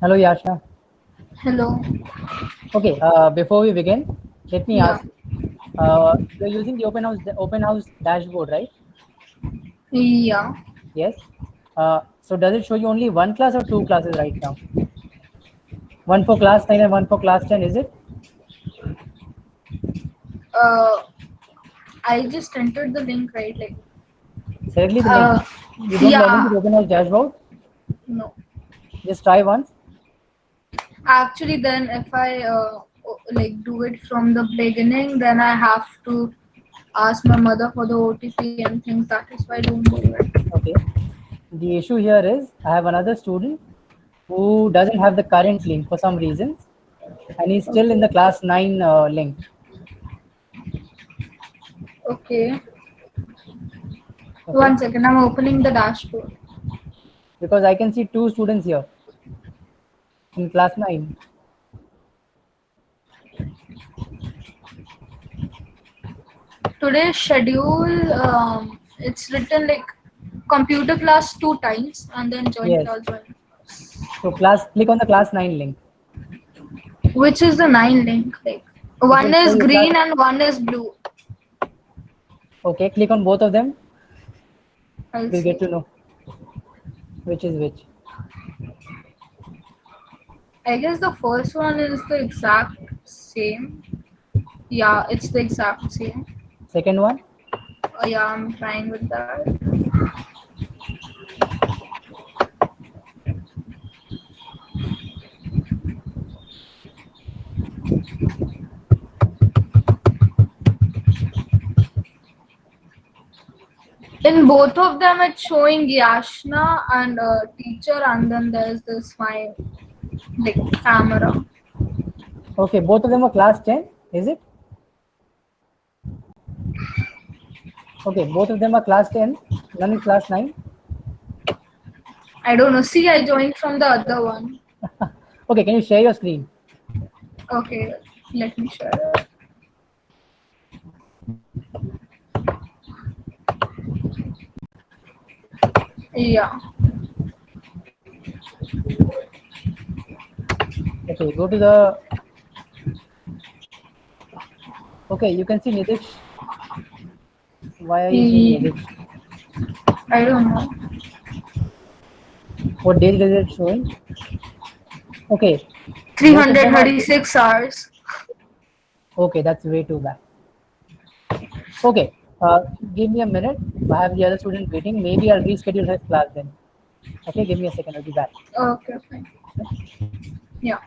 Hello, Yasha. Hello. Okay, before we begin, let me Yeah. ask. You're using the open house dashboard, right? Yeah. Yes. So does it show you only one class or two classes right now? One for class 9 and one for class 10, is it? Uh, I just entered the link, right? Directly the link. Uh, You don't log into yeah. the open house dashboard. No. Just try once. Actually, then if I do it from the beginning, then I have to ask my mother for the OTP and things. That is why I don't do it. Okay. The issue here is I have another student who doesn't have the current link for some reasons, and he's still in the Okay. class 9 link. Okay. Okay. One second. I'm opening the dashboard. Because I can see two students here in class 9. Today's schedule. It's written like computer class two times and then join Yes. class one. So click on the class 9 link. Which is the nine link? Like It one will show is you class. green and one is blue. Okay, click on both of them. I'll We'll get see. to know which is which. I guess the first one is the exact same. Yeah, it's the exact same. Second one. Yeah, I'm trying with that. In both of them, it's showing Yashna and teacher, and then there's this my like camera. Okay, both of them are class 10, is it? Okay, both of them are class 10. None is class 9. I don't know. See, I joined from the other one. Okay, can you share your screen? Okay, let me share it. Yeah. Okay, go to the. Okay, you can see Nitish. Why are you seeing Yeah. Nitish? I don't know. What date is it showing? Okay, both of them are. 336 hours. Okay, that's way too bad. Okay, give me a minute. I have the other student waiting. Maybe I'll reschedule his class then. Okay, give me a second. I'll be back. Okay, fine. Yeah.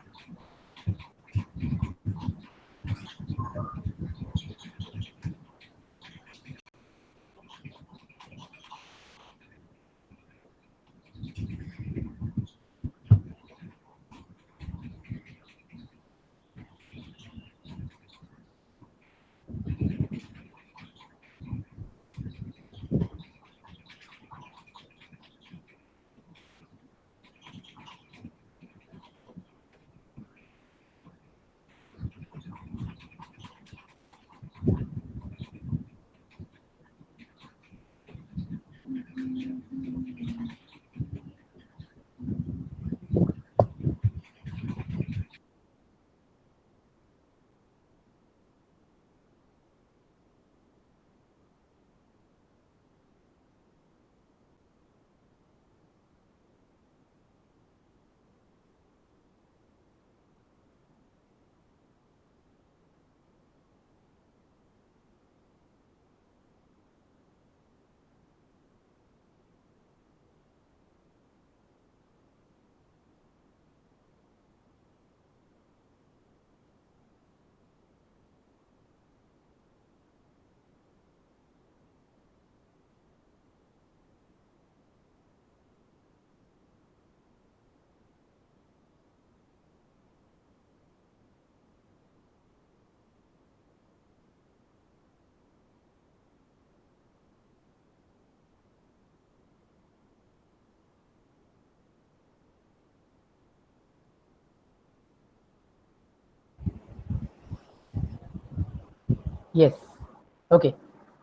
Yes. Okay.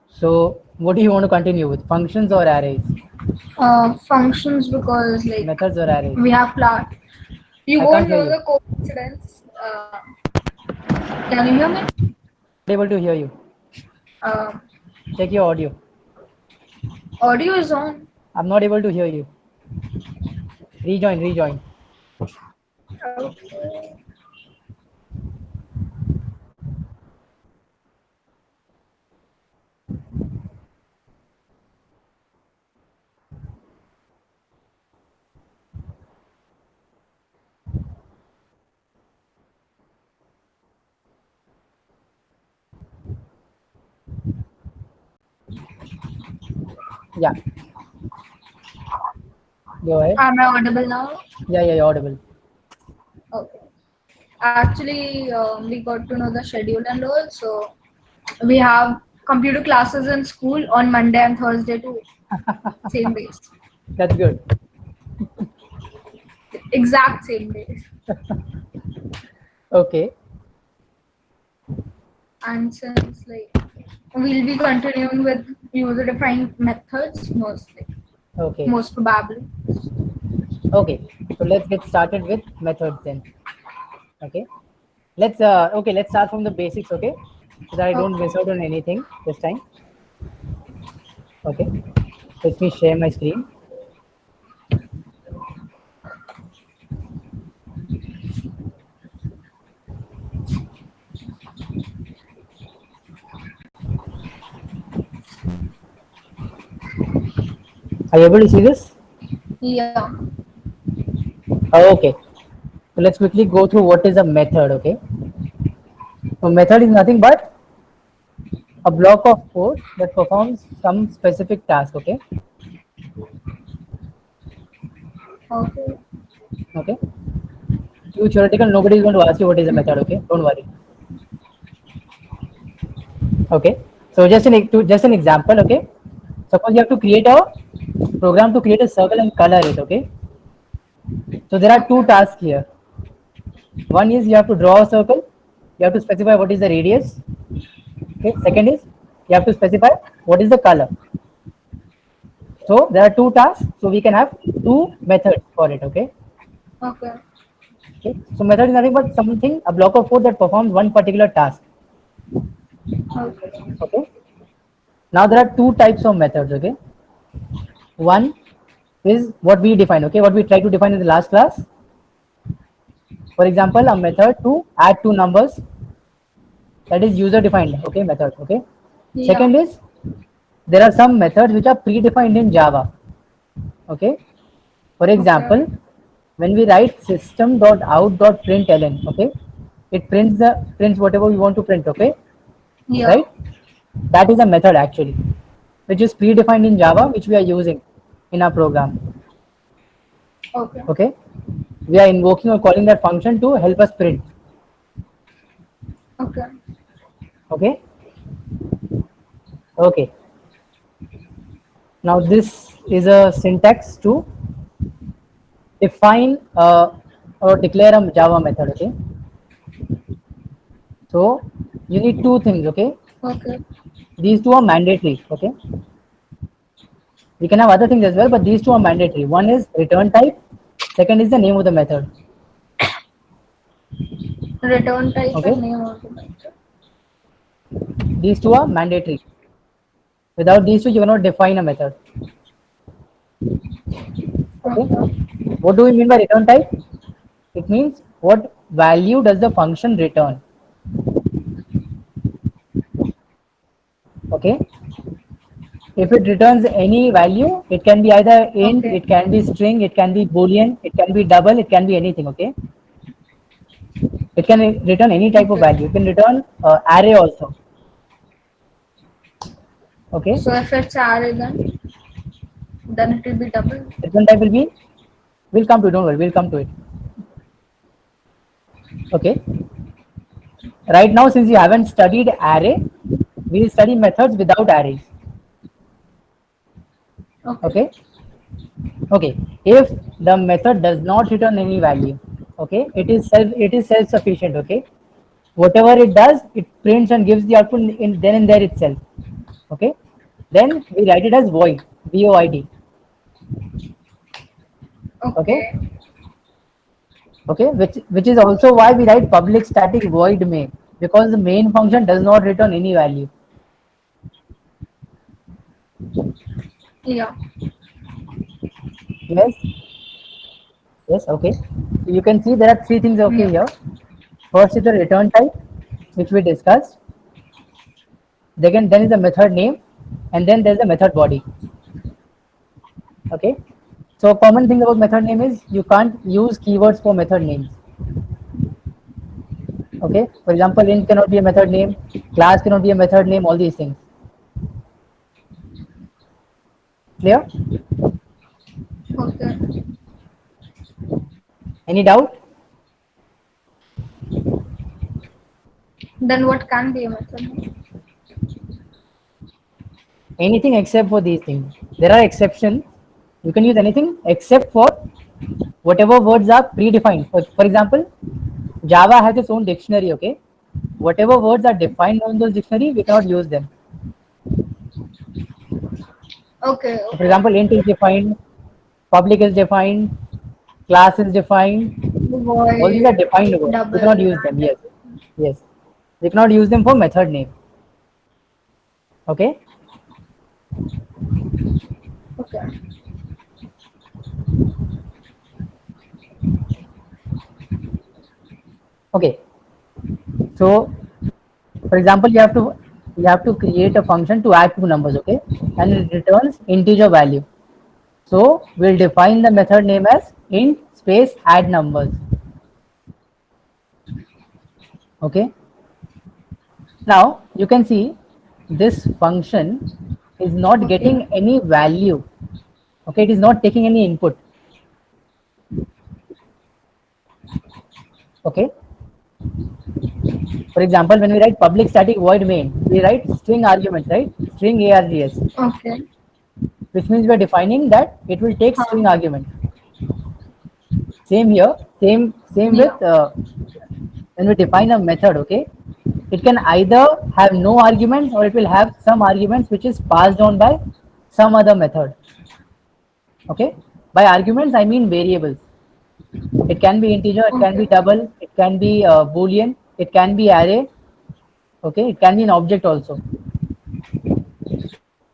So, what do you want to continue with? Functions or arrays? Functions because like Methods or arrays? we have class. You I can't won't hear know you. the coincidence. Can you hear me? Not able to hear you. Um, Check your audio. Audio is on. I'm not able to hear you. Rejoin, rejoin. Okay. Yeah, go ahead. Am I audible now? Yeah, you're audible. Okay. Actually, we got to know the schedule and all. So we have computer classes in school on Monday and Thursday too. Same days. That's good. Exact same days. Okay, And since like we'll be continuing with user defined methods mostly. okay, Most probably. okay. So let's get started with methods then. Okay. Let's start from the basics, okay? So that I don't Okay. miss out on anything this time. Okay. Let me share my screen. Are you able to see this? Yeah. Okay. So let's quickly go through what is a method, okay? So method is nothing but a block of code that performs some specific task, okay? Okay. Okay. You theoretical, nobody is going to ask you what is a method, okay? Don't worry. Okay. So just an example, okay? Suppose you have to create a program to create a circle and color it, okay? So there are two Okay. tasks here. One is you have to draw a circle. You have to specify what is the radius. Okay. Second is you have to specify what is the color. So there are two tasks. So we can have two methods for it. Okay. Okay. Okay. So method is nothing but something, a block of code that performs one particular task. Okay. Okay. Now there are two types of methods. Okay. One is what we define. Okay. What we try to define in the last class. For example, a method to add two numbers, that is user defined. Okay. Method. Okay. Yeah. Second is there are some methods which are predefined in Java. Okay. For Okay. example, when we write system.out.println, okay, it prints whatever we want to print, okay, Yeah. right? That is a method actually, which is predefined in Java, which we are using in our program. Okay. Okay, we are invoking or calling that function to help us print. Okay. Okay, okay. Now this is a syntax to define or declare a Java method. Okay, so you need two things. Okay, Okay. these two are mandatory. Okay, we can have other things as well, but these two are mandatory. One is return type, second is the name of the method. Return type Okay, and name of the method. these two are mandatory. Without these two, you cannot define a method. Okay, Okay. what do we mean by return type? It means what value does the function return. Okay, if it returns any value, it can be either int, Okay. it can be string, it can be boolean, it can be double, it can be anything. Okay, it can return any type of Okay. value. It can return array also. Okay, So if it's array, then it will be double. return type will be. We'll come to it. Don't worry. We'll come to it. Okay. Right now, since you haven't studied array, we'll study methods without arrays. Okay. Okay. Okay. If the method does not return any value, okay, it is self sufficient. Okay. Whatever it does, it prints and gives the output in then and there itself. Okay. Then we write it as void. VOID. Okay. Okay. Okay, which is also why we write public static void main, because the main function does not return any value. Yeah. Yes, yes, okay. So you can see there are three things okay Yeah. here. First is the return type, which we discussed. Then is the method name, and then there's the method body. Okay. So common thing about method name is you can't use keywords for method names. Okay. For example, int cannot be a method name, class cannot be a method name, all these things. Clear? Okay. Any doubt? Then what can be a method? Anything except for these things. There are exceptions. You can use anything except for whatever words are predefined. For example, Java has its own dictionary, okay? Whatever words are defined on those dictionary, we cannot use them. Okay. So for Okay. example, int is defined, public is defined, class is defined. All these are Void, defined words. We double, cannot use them. Yes, yes. We cannot use them for method name. Okay. okay. Okay. So for example, you have to create a function to add two numbers. Okay, and it returns integer value. So we'll define the method name as int space add numbers. Okay. Now you can see this function is not Okay. getting any value. Okay, it is not taking any input. Okay. For example, when we write public static void main, we write string arguments, right? String args, Okay. which means we are defining that it will take Huh. string argument. Same here, same Yeah. with when we define a method. Okay, it can either have no arguments or it will have some arguments which is passed on by some other method. Okay, by arguments I mean variables. It can be integer, it can be Okay. double, it can be boolean, it can be array. Okay, it can be an object also.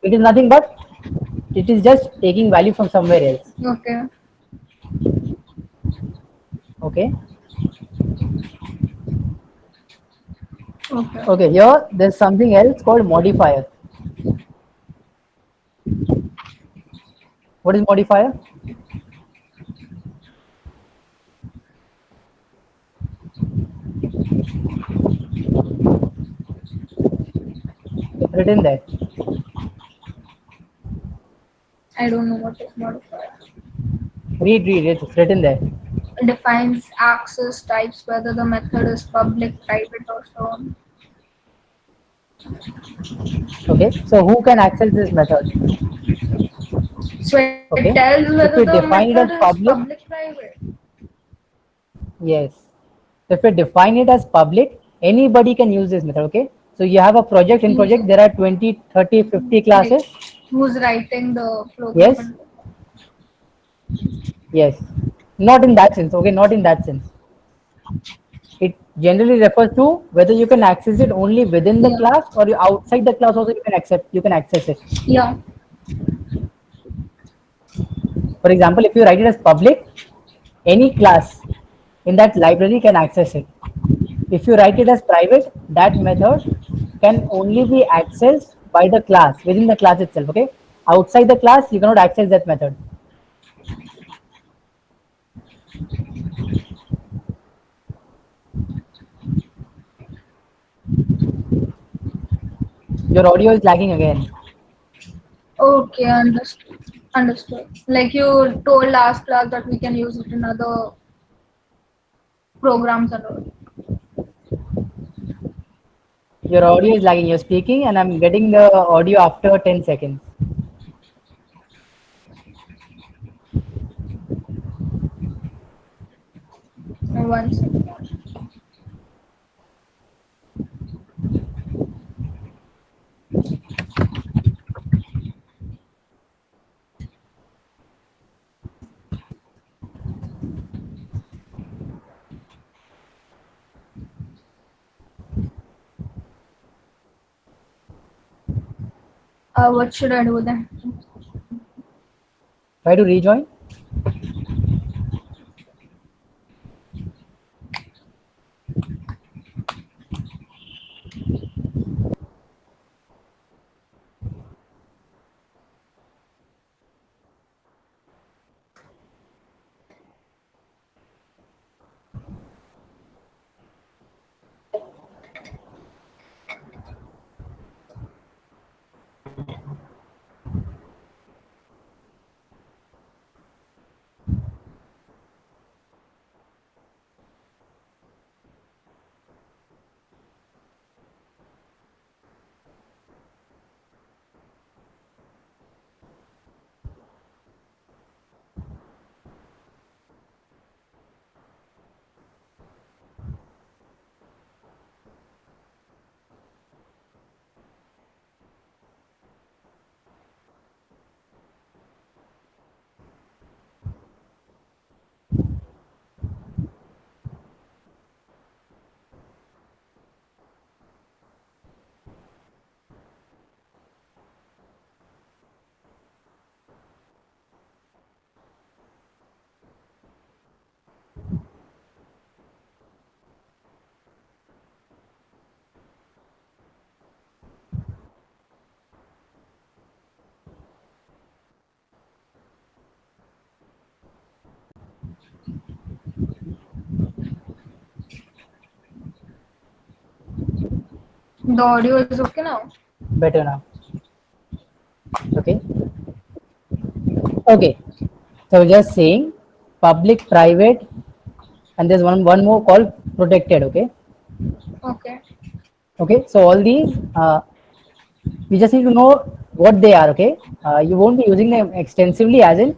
It is nothing but it is just taking value from somewhere else. Okay. Okay. Okay. Okay, here there's something else called modifier. What is modifier? It's written there. I don't know what is modifier. Read, it's written there. Defines access types, whether the method is public, private, or so on. Okay, so who can access this method? So it Okay, tells whether if we the define it method as is public, public, private. yes. If we define it as public, anybody can use this method. Okay, so you have a project. In project, User. there are 20, 30, 50 Like classes. who's writing the program Yes, and yes. Not in that sense. Okay, not in that sense. It generally refers to whether you can access it only within the yeah. class or you outside the class also you can access it. Yeah. For example, if you write it as public, any class in that library can access it. If you write it as private, that method can only be accessed by the class within the class itself. Okay, outside the class you cannot access that method. Your audio is lagging again. Okay, understood. Understood. Like you told last class that we can use it in other programs and all. Your audio is lagging. You're speaking and I'm getting the audio after 10 seconds. One second. What should I do then? Try to rejoin. The audio is okay now. Better now. Okay. Okay. So just saying public, private, and there's one more called protected. Okay. Okay. Okay. So all these we just need to know what they are. Okay. You won't be using them extensively, as in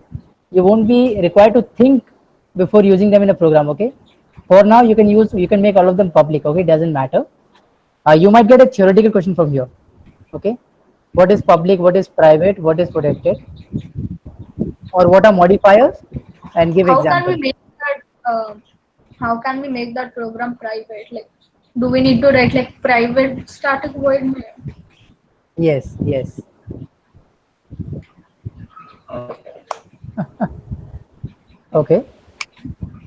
you won't be required to think before using them in a program. Okay. For now, you can make all of them public. Okay. It doesn't matter. You might get a theoretical question from here. Okay. What is public? What is private? What is protected? Or what are modifiers? And give How can we example. make that? How can we make that program private? Like, do we need to write like private static void main? Yes. Yes. Okay.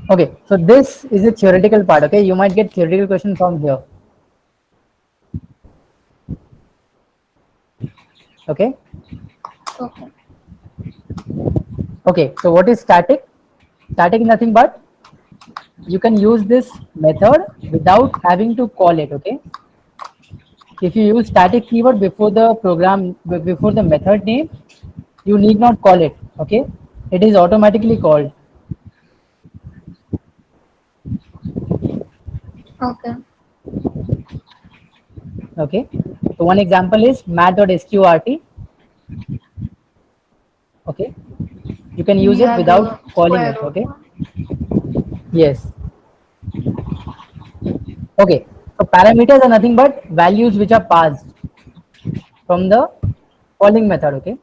Okay. So this is the theoretical part. Okay. You might get theoretical question from here. Okay. Okay. Okay. So what is static? Static is nothing but you can use this method without having to call it. Okay. If you use static keyword before the program, before the method name, you need not call it. Okay. It is automatically called. Okay. Okay. So one example is math.sqrt. Okay. You can use it Yeah, the without calling square it. root Okay. one. Yes. Okay. So parameters are nothing but values which are passed from the calling method. Okay.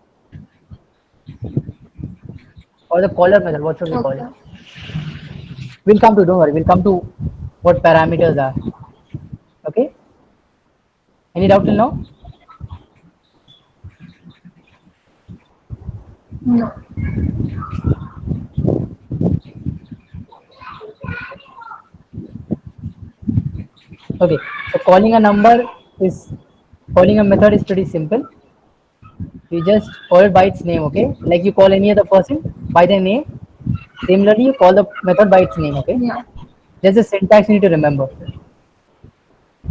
Or the caller method. What should we call it? Okay. We'll come to. Don't worry. We'll come to what parameters are. Okay. Any doubt till now? No. Okay. So calling a method is pretty simple. You just call it by its name. Okay. Like you call any other person by their name. Similarly, you call the method by its name. Okay. Yeah. There's a syntax you need to remember.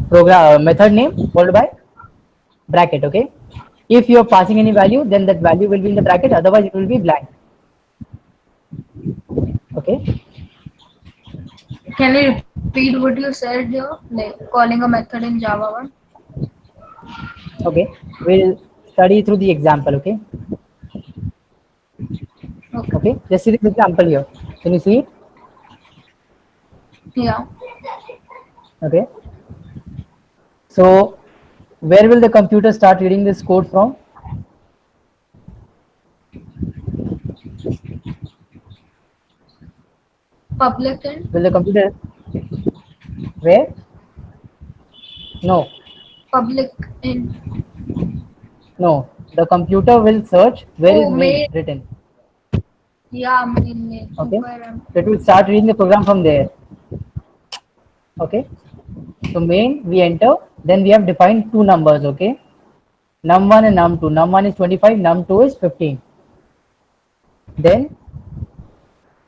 Program method name followed by bracket. Okay. If you are passing any value, then that value will be in the bracket. Otherwise, it will be blank. Okay. Can you repeat what you said here? Like calling a method in Java 1? Okay. We'll study through the example. Okay. Okay. Okay. Just see this example here. Can you see it? Yeah. Okay. So, where will the computer start reading this code from? Public and Will the computer where? No, public in. no. the computer will search where is Oh, main main. written. Yeah, main. Okay, Super. so it will start reading the program from there. Okay, so main we enter, then we have defined two numbers. Okay, num1 and num2. Num1 is 25, num2 is 15. Then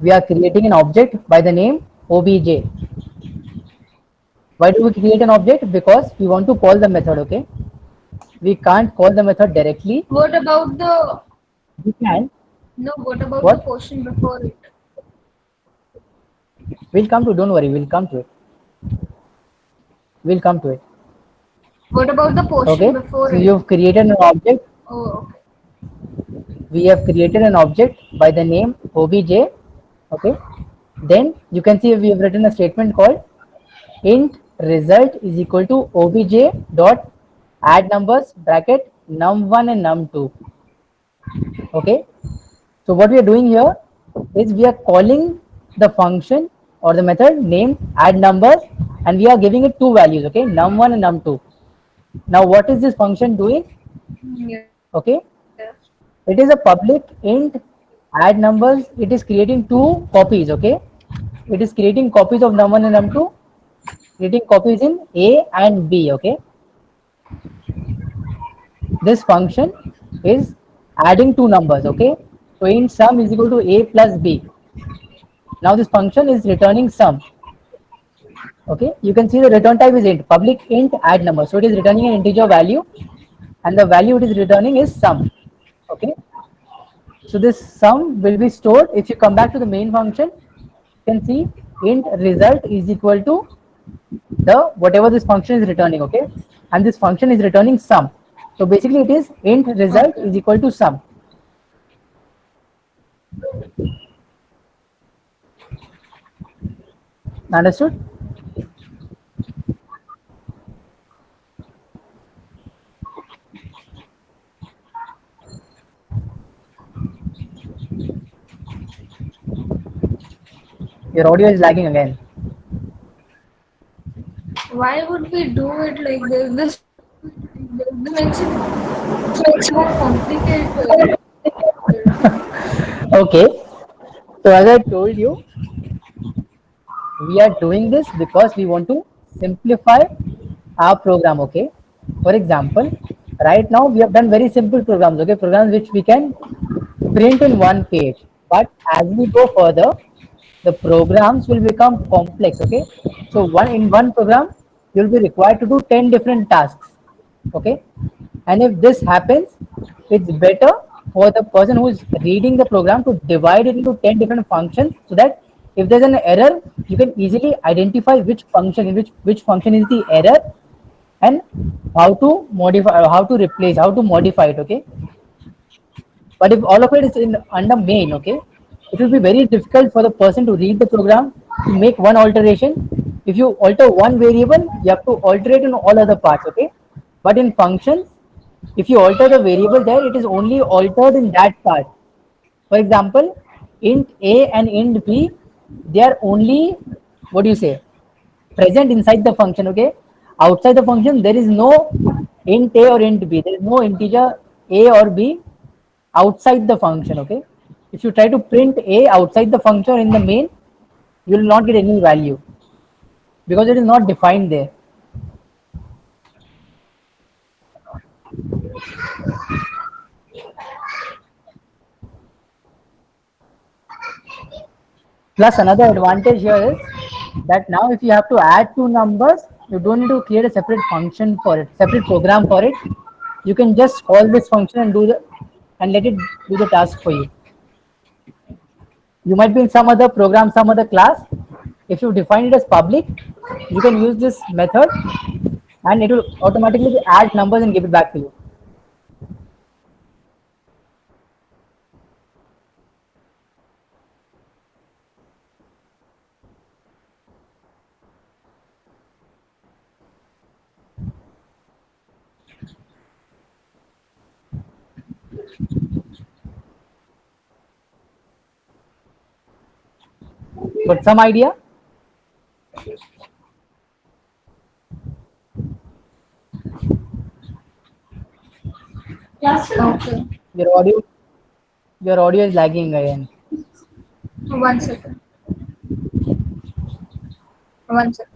we are creating an object by the name obj. Why do we create an object? Because we want to call the method. Okay, we can't call the method directly. What about the We can. no? What about the What? portion before it? We'll come to. Don't worry. We'll come to it. We'll come to it. What about the portion Okay. before So it? you've created an object. Oh, okay. We have created an object by the name obj. Okay. Then you can see we have written a statement called int result is equal to obj dot add numbers bracket num1 and num2. Okay. So what we are doing here is we are calling the function or the method name add numbers, and we are giving it two values. Okay, num1 and num2. Now what is this function doing? Yeah. Okay, it is a public int add numbers. It is creating two copies. Okay, it is creating copies of num1 and num2, creating copies in a and b. Okay, this function is adding two numbers. Okay, so int sum is equal to a plus b. Now this function is returning sum. Okay, you can see the return type is int, public int add number. So it is returning an integer value, and the value it is returning is sum. Okay, so this sum will be stored. If you come back to the main function, you can see int result is equal to the whatever this function is returning. Okay, and this function is returning sum. So basically it is int result Okay. is equal to sum. Understood? Your audio is lagging again. Why would we do it like this? This makes it more complicated. Okay, so as I told you, we are doing this because we want to simplify our program. Okay, for example, right now we have done very simple programs. Okay, programs which we can print in one page, but as we go further the programs will become complex. Okay, so one program you'll be required to do 10 different tasks. Okay, and if this happens, it's better for the person who is reading the program to divide it into 10 different functions, so that if there's an error you can easily identify which function in which function is the error, and how to modify, how to replace, how to modify it. Okay, but if all of it is in under main, okay, it will be very difficult for the person to read the program to make one alteration. If you alter one variable, you have to alter it in all other parts. Okay, but in functions, if you alter the variable there, it is only altered in that part. For example, int a and int b, they are only, what do you say, present inside the function. Okay, outside the function there is no int a or int b. There is no integer a or b outside the function. Okay, if you try to print a outside the function in the main, you will not get any value because it is not defined there. Plus another advantage here is that now if you have to add two numbers, you don't need to create a separate function for it, separate program for it. You can just call this function and do the and let it do the task for you. You might be in some other program, some other class. If you define it as public, you can use this method and it will automatically add numbers and give it back to you. But some idea? Okay. Your audio, your audio is lagging again. One second. One second.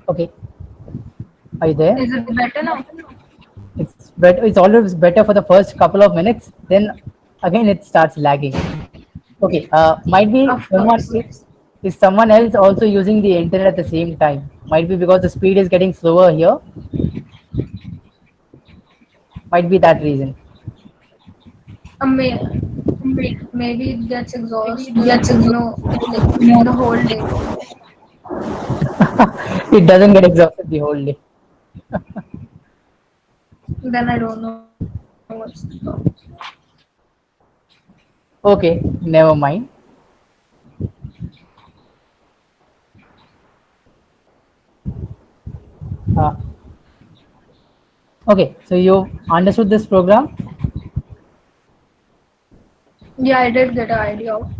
Okay, are you there? Is it better now? It's better. It's always better for the first couple of minutes. Then again, it starts lagging. Okay, might be Of someone course. is someone else also using the internet at the same time. Might be because the speed is getting slower here. Might be that reason. May, maybe it gets exhausted, like the whole day. It doesn't get exhausted the whole day. Then I don't know what's the problem. Okay, never mind. Uh, okay, so you understood this program? Yeah, I did get an idea of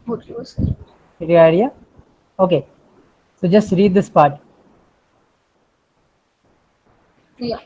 what you were saying. Get your idea? Okay, so just read this part. Yeah.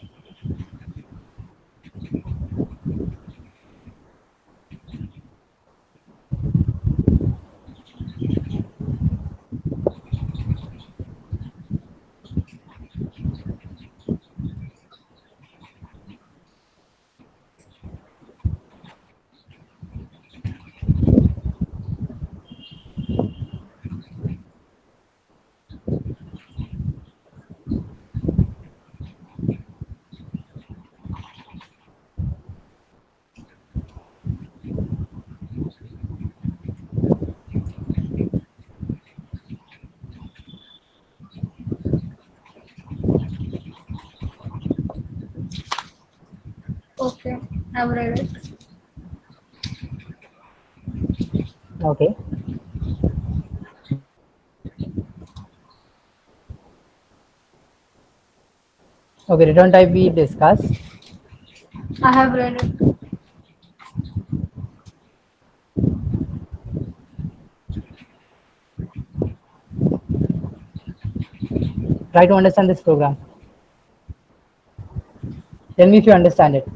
Okay. I've read it. Okay, okay, return type we discussed. I have read it. Try to understand this program. Tell me if you understand it.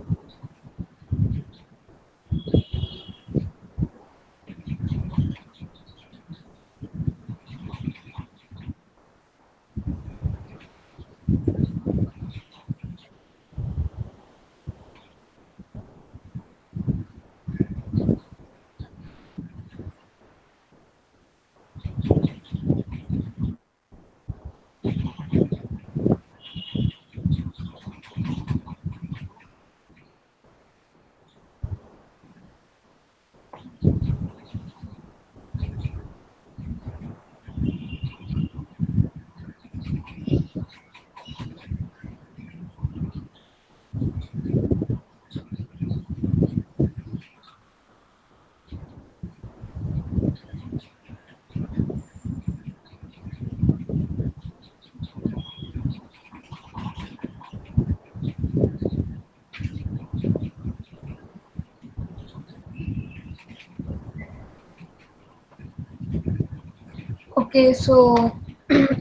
Okay, so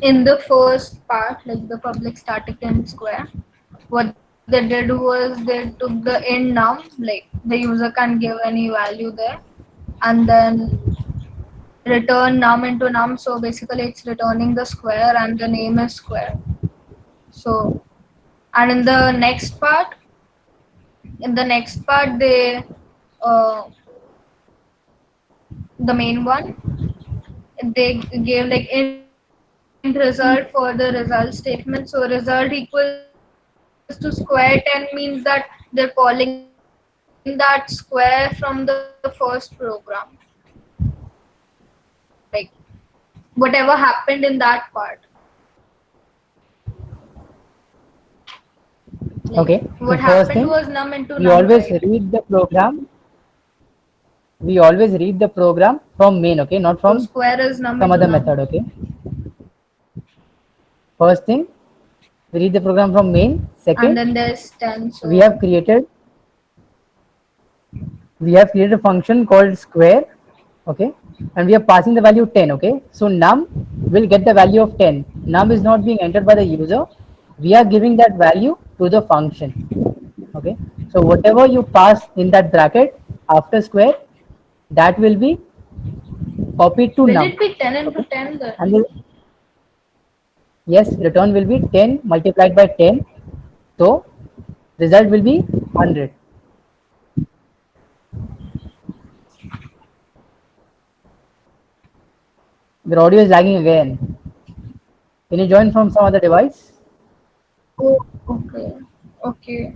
in the first part, like the public static and square, what they did was they took the end num, like the user can give any value there, and then return num into num. So basically, it's returning the square, and the name is square. So, and in the next part, in the next part, they uh, the main one, they gave like end result for the result statement. So result equals to square 10 means that they're calling that square from the first program, like whatever happened in that part, like Okay, so what first happened thing, was num into we num, always right? read the program. We always read the program from main, okay, not So from square is num some into other num, method, okay. First thing, we read the program from main. and Second, then there's 10. we So have created a function called square, okay, and we are passing the value 10, okay. So num will get the value of 10. Num is not being entered by the user. We are giving that value to the function, okay. So whatever you pass in that bracket after square, that will be copied to will num, it be 10 into okay. 10 then? And the, yes, return will be 10 multiplied by 10. So result will be 100. Your audio is lagging again. Can you join from some other device? Oh, okay, okay.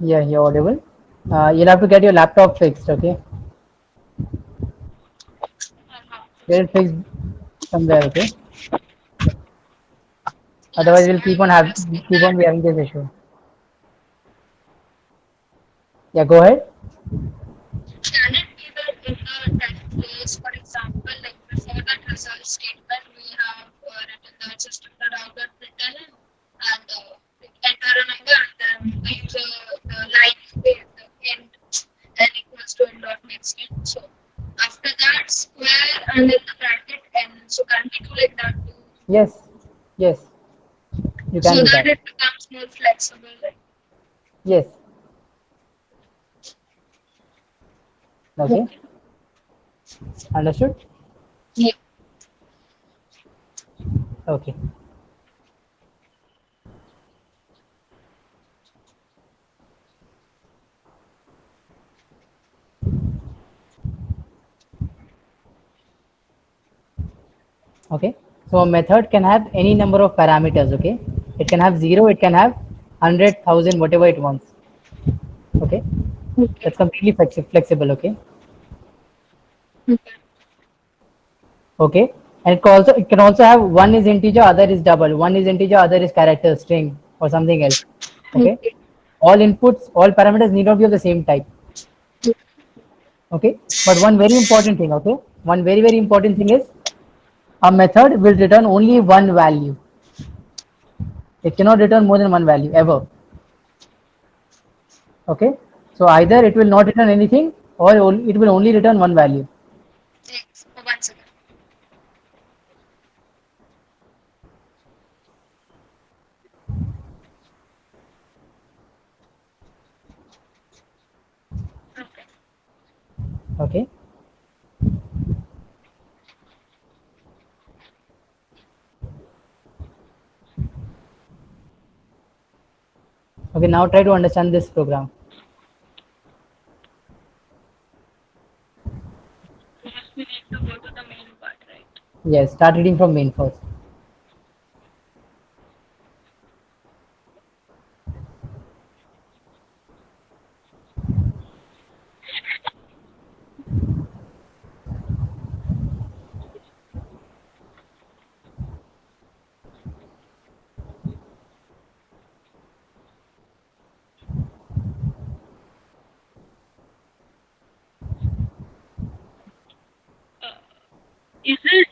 Yeah, you're audible. You'll have to get your laptop fixed, okay? Get it fixed somewhere, okay? Otherwise, we'll keep on having this issue. Yeah, go ahead. Can it be that in the 10th place, for example, like before that result statement, we have written the system dot out println and enter a number, then the user the line space the end n equals to n dot next end. So after that square and then the bracket n. So can we do like that too? Yes, yes, you So can do that that. it becomes more flexible, right? Yes, okay, Okay. understood. Yeah. Okay, okay. So a method can have any number of parameters, okay? It can have zero, it can have 100,000, whatever it wants, okay? Okay. That's completely flexible, okay? Okay. Okay, and it can also have one is integer, other is double, one is integer, other is character, string, or something else. Okay, Okay. all inputs, all parameters need not be of the same type. Okay, but one very important thing, okay, one very important thing is a method will return only one value. It cannot return more than one value ever. Okay, so either it will not return anything or it will only return one value. Thanks. One second. Okay. Okay. Okay, now try to understand this program. First, we need to go to the main part, right? Yes, start reading from main first. Is it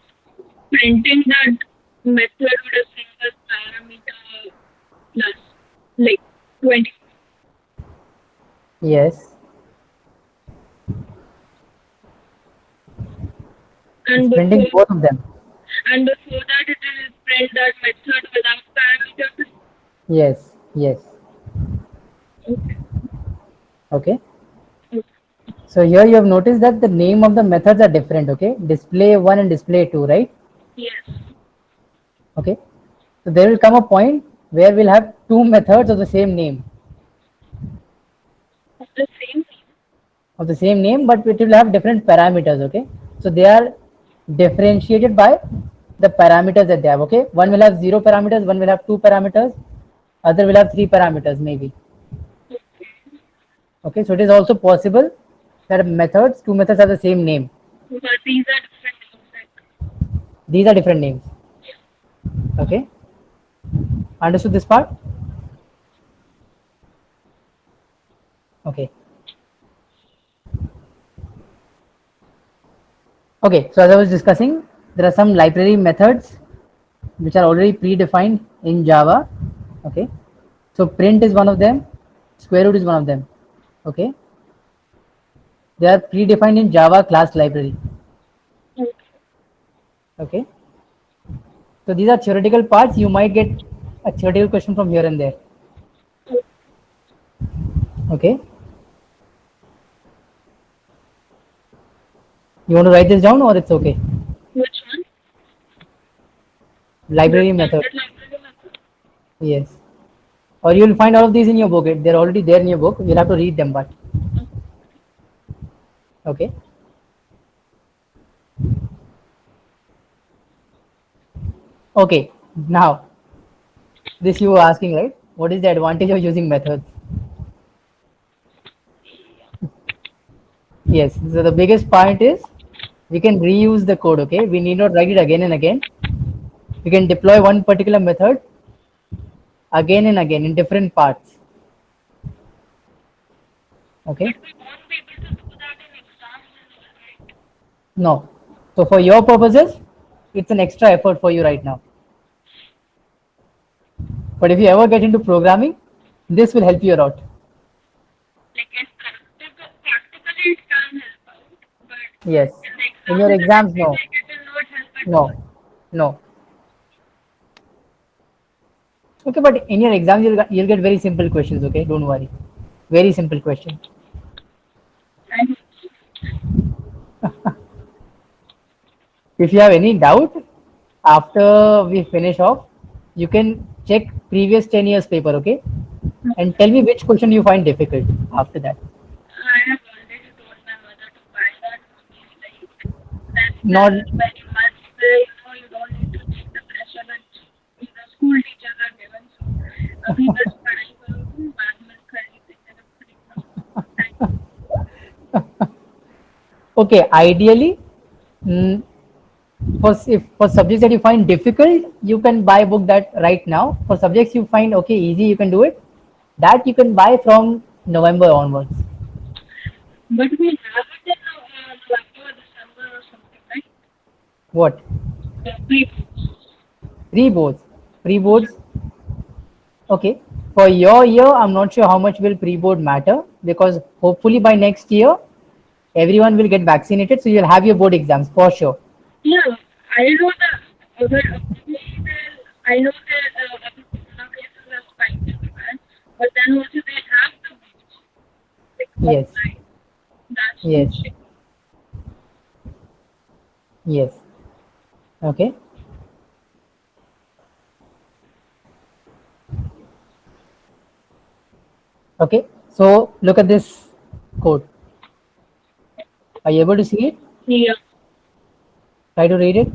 printing that method with a single parameter plus like 20? Yes, it's And printing before both of them. that it will print that method without parameter. Yes, yes. Okay. Okay. Okay. So here you have noticed that the name of the methods are different. Okay, display one and display two, right? Yes. Okay. So there will come a point where we'll have two methods of the same name, The same thing. but it will have different parameters. Okay. So they are differentiated by the parameters that they have. Okay. One will have 0 parameters, one will have 2 parameters, other will have 3 parameters maybe. Okay. So it is also possible that two methods have the same name. But these are different things. Like, These are different names. Okay. Understood this part? Okay. Okay, so as I was discussing, there are some library methods which are already predefined in Java. Okay, so print is one of them, square root is one of them. Okay, they are predefined in Java class library. okay. Okay, so these are theoretical parts. You might get a theoretical question from here and there. Okay, you want to write this down or it's okay? Which one? The Library method. standard library method. Yes, or you will find all of these in your book. They're already there in your book. You'll have to read them, but okay. Okay, now this you were asking, right? What is the advantage of using methods? Yes, so the biggest part is we can reuse the code, okay? We need not write it again and again. We can deploy one particular method again and again in different parts, okay? But we won't be able to do that in exams as well, right? No. So for your purposes, it's an extra effort for you right now. But if you ever get into programming, this will help you a lot. Like in practically it can help out, but Yes. in the In your exams and exams, no. everything it will not help at all. No. No. Okay, but in your exams, you'll get very simple questions, okay? Don't worry. Very simple questions. And If you have any doubt after we finish off, you can check previous 10 years paper, okay? And tell me which question you find difficult after that. I have already told my mother to buy that movie. Like that's Not very much. You don't need to take the pressure that the school teachers are given. So अभी बस पढ़ाई करो बाद में खरीद देंगे. okay. Ideally, mm, if for subjects that you find difficult, you can buy a book that right now. For subjects you find okay easy, you can do it. That you can buy from November onwards. But we have it in November, December or something, right? What? Pre-books. Pre-boards. Pre-boards. Okay. For your year, I'm not sure how much will pre-board matter because hopefully by next year, everyone will get vaccinated. So you'll have your board exams for sure. Yeah, I know that. I know that corona cases are spiked in Japan, but then also they have the books. Like Yes. offline. That's the Yes. thing. Yes. Okay. Okay. So look at this code. Are you able to see it? Yeah. Try to read it.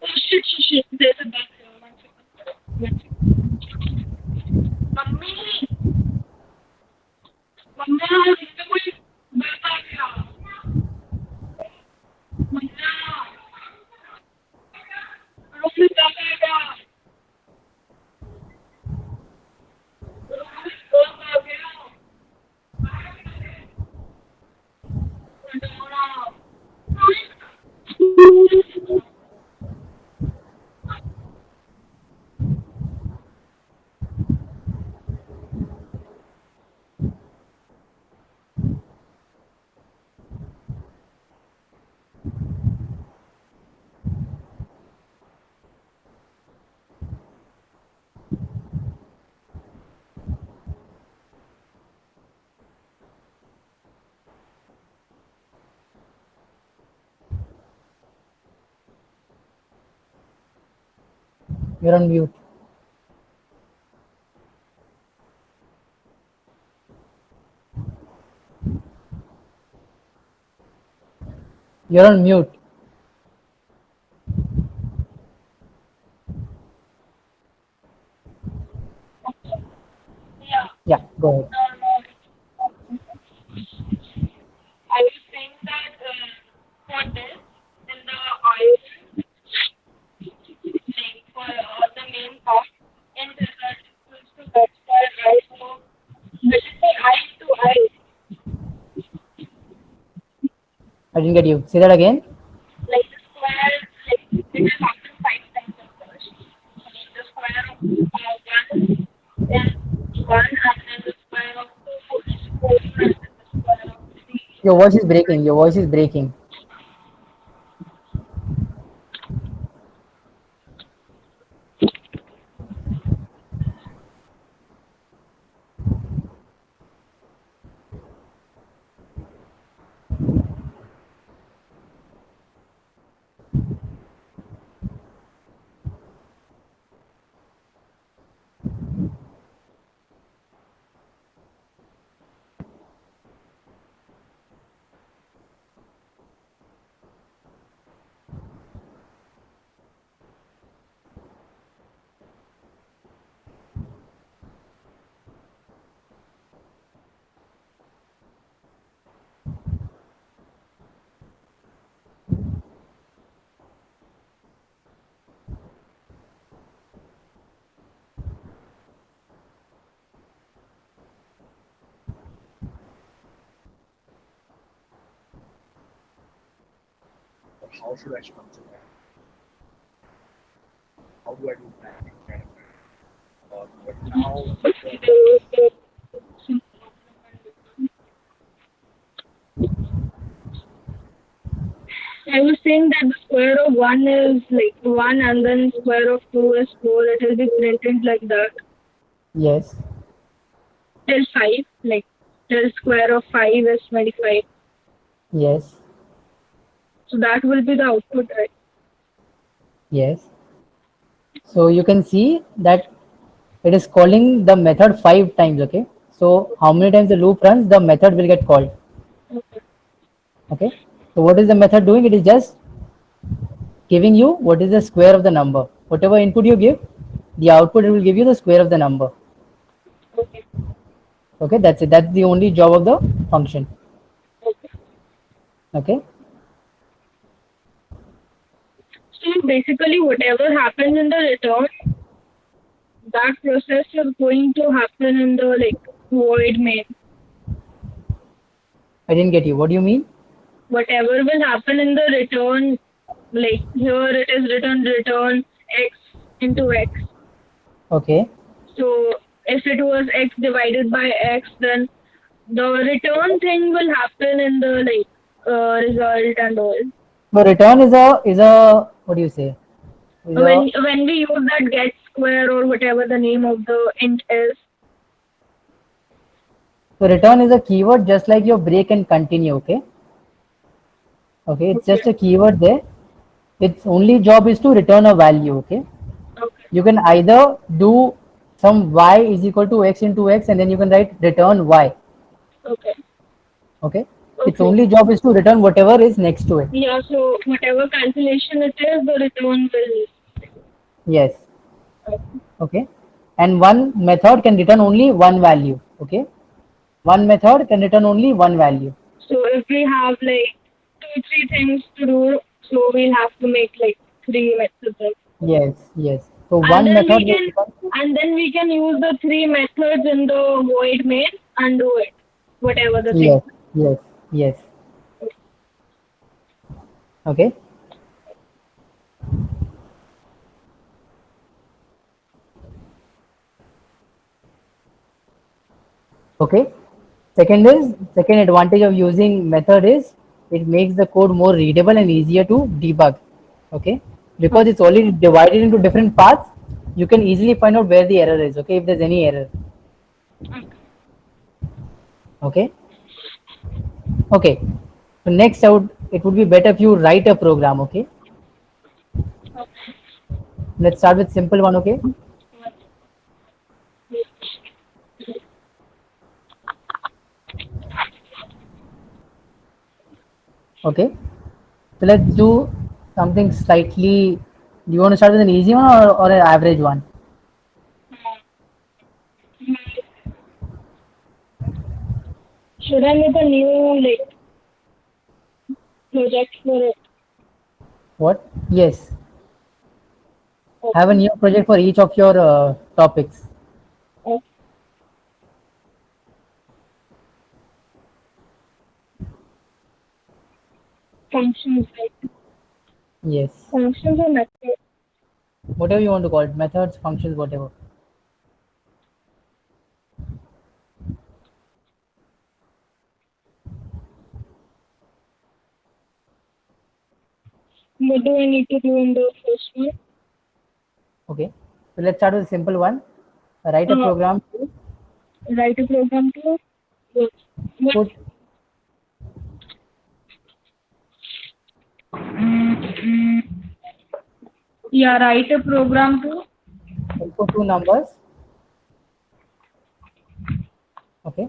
Oh shit. There's a bug here. 1 second. 1 second. Mummy mamma इसमें कोई bug आ गया मम्मा room में bug आ गया room में bug आ गया You're on mute. You're on mute. Yeah. Yeah, go ahead. I was saying that for this in the iron, like for the main part in result equals to that square I. So let us say I into I. I didn't get you. Say that again. Like the square, like it has happened 5 times at first. Like the square of 1 is 1, and then the square of 2 is 4, and then the square of 3 Your voice is breaking. Your voice is breaking. How should I structure that? How do I do planning kind of thing? But now, I was saying that the square of 1 is like 1, and then square of 2 is 4. It will be printed like that Yes. till 5, like till square of 5 is 25. Yes. So that will be the output, right? Yes. So you can see that it is calling the method 5 times. Okay. So how many times the loop runs, the method will get called. Okay. Okay. So what is the method doing? It is just giving you what is the square of the number. Whatever input you give, the output it will give you the square of the number. Okay. Okay. That's it. That's the only job of the function. Okay. Okay. So basically, whatever happens in the return, that process is going to happen in the like void main. I didn't get you. What do you mean? Whatever will happen in the return, like here it is return x into x. Okay. So if it was x divided by x, then the return thing will happen in the result and all. So return is a what do you say? Is a When we use that get square or whatever the name of the int is. so return is a keyword just like your break and continue. Okay. Okay. It's just a keyword there. Its only job is to return a value. Okay. Okay. You can either do some y is equal to x into x and then you can write return y. Okay. Okay. Its Okay. only job is to return whatever is next to it. Yeah. So whatever calculation it is, the return will. Yes. Okay. And one method can return only one value. Okay. One method can return only one value. So if we have like 2, 3 things to do, so we'll have to make like 3 methods. Yes. Yes. So And one then method we will can return. and then we can use the 3 methods in the void main and do it. Whatever the thing. Yes. Yes. Yes. Okay. Okay. Second advantage of using method is it makes the code more readable and easier to debug. Okay. Because it's already divided into different parts, you can easily find out where the error is. Okay. If there's any error. Okay. Okay. So next out, it would be better if you write a program. Okay. Let's start with simple one. Okay. Okay. So let's do something slightly. Do you want to start with an easy one or an average one? Should I make a new project for it? What? Yes. Have a new project for each of your topics. Of functions Yes. functions or methods? Whatever you want to call it, methods, functions, whatever. What do I need to do in the first one? Okay. So let's start with a simple one. Write a program to Write a program to what? put Yeah, write a program to input two numbers. Okay.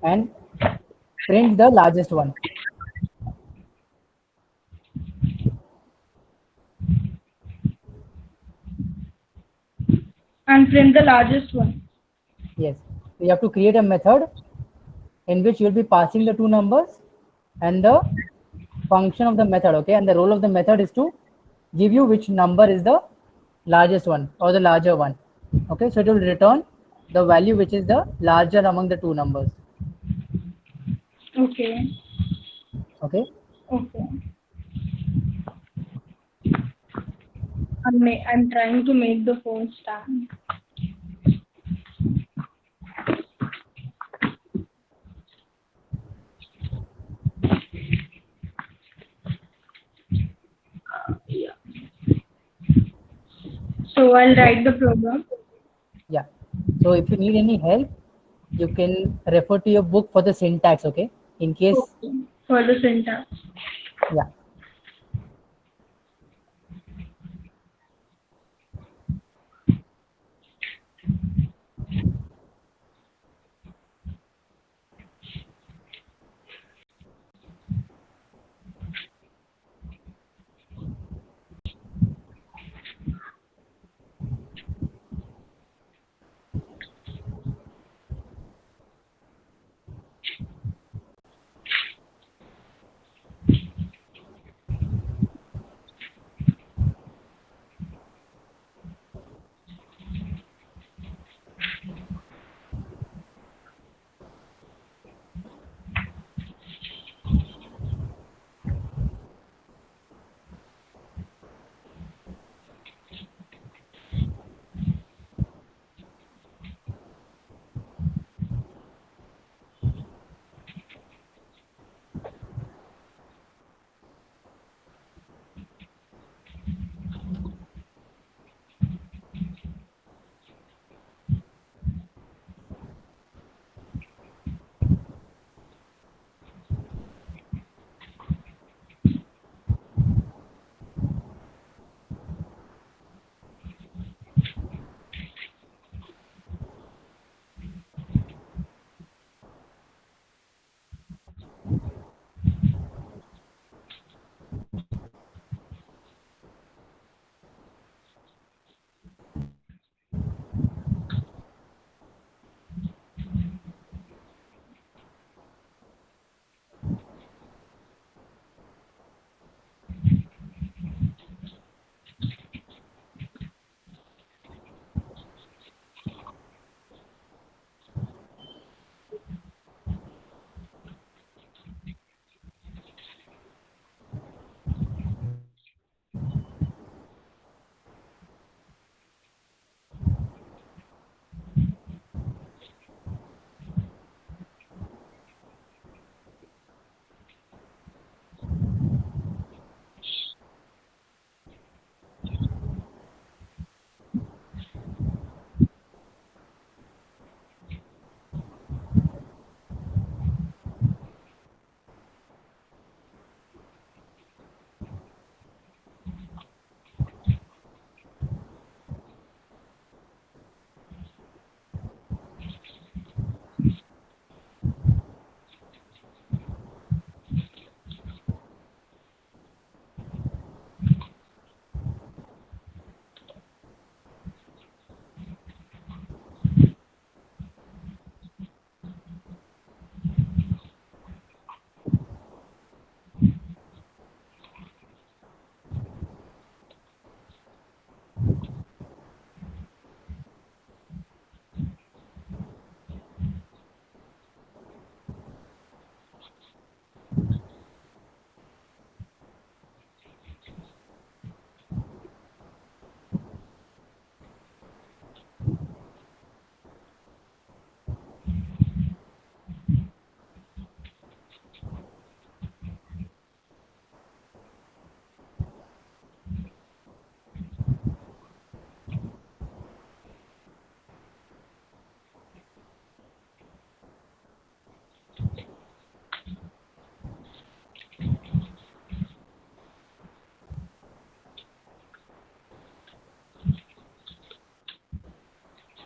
And print the largest one. and print the largest one. Yes. So you have to create a method in which you'll be passing the two numbers and the function of the method. Okay. And the role of the method is to give you which number is the largest one or the larger one. Okay. So it will return the value which is the larger among the two numbers. Okay. Okay. Okay. I'm trying to make the phone stand. Yeah. So I'll write the program. Yeah. So if you need any help, you can refer to your book for the syntax. Okay. In case, Okay. For the syntax. yeah.